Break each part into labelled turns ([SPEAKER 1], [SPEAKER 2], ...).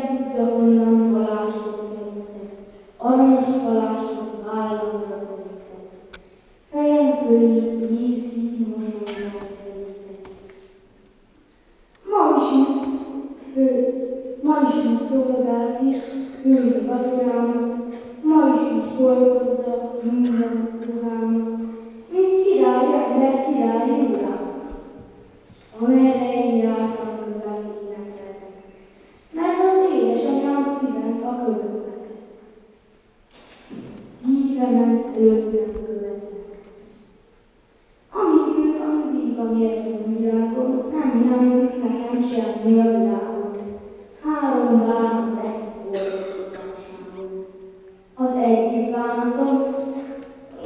[SPEAKER 1] tudja, honnan palástot jöttek, aranyos palástot vállomra vezettek. Fejem fölé jégszín mosolyát vezettek. Ma is szolgál ki, főz vacsorámat, ma is bolgozza minden ruhámat, mint király ember, királyi urám, amerre én jártam követ énekeltek, mert az édesanyám üzent a kövöknek. Szívemen előttem követnek. Amíg ő vígan értem a világon, nem hiányzik nekem semmi a világon. 3 bánat veszik boldogtalanságon. Az egyik bánatom,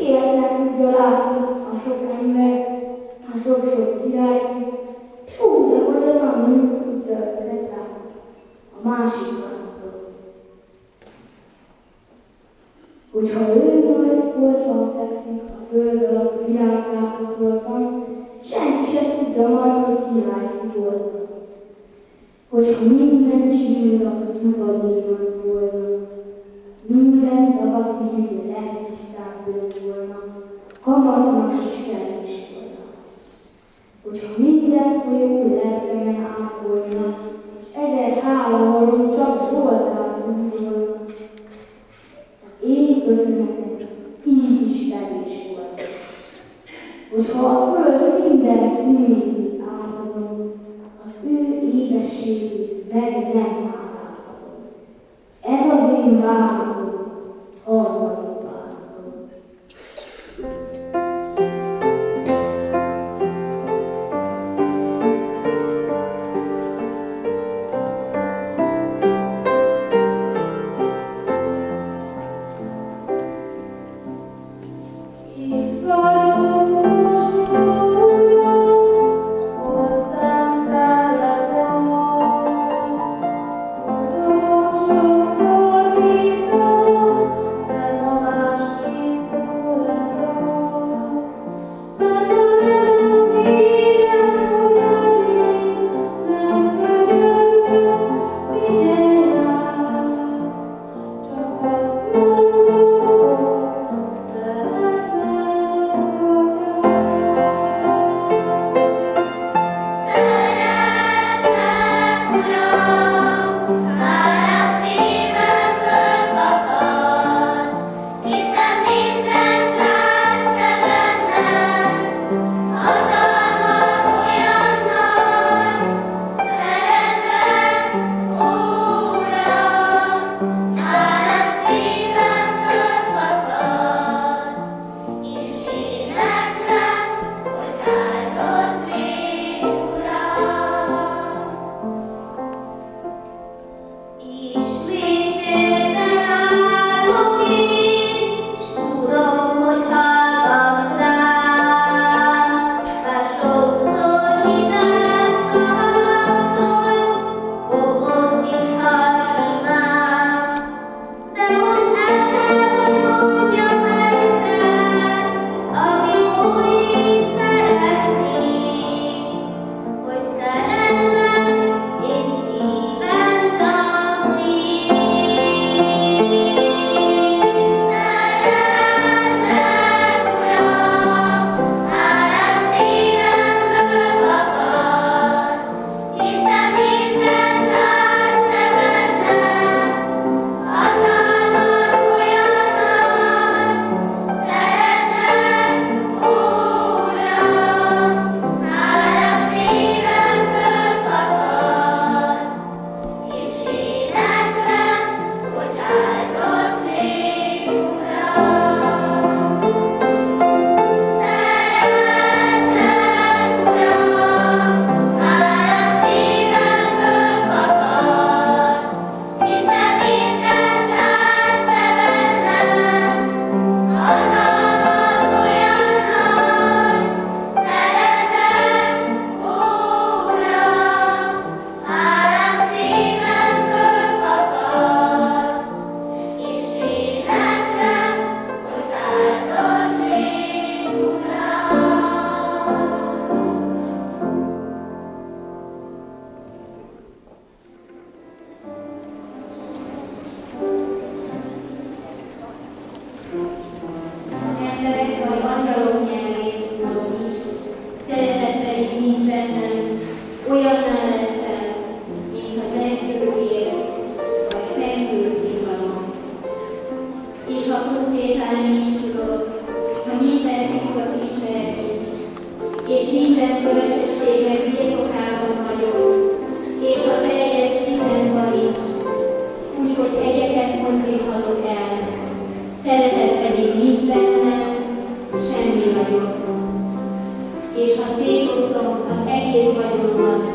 [SPEAKER 1] életnek tudja látni a sok ember, a sok-sok király, úgy, hogy az annyit tudja őket látni. A másik bánatom, hogyha ő majd boltban fekszik, a föld alatt világrába szóltam, senki se tudja majd, hogy király voltam. Hogyha minden csillag nyugodéban volna, minden tavasz művő legtisztább volna, kamasznak is kell is volna. Hogyha minden folyó lelkemen átvolna, és 1000 hálahalom csak Zsoltán tudvolna, az én köszönetem így is kevés volt. Hogyha a föld minden színését átadom, az ő édességét meg nem állhatom. Ez az én bánatom, harmadik bánatom. Itt vagyok most újra, hozzám szálladon, tudom sokszor hívtam. az egész vagyonnak,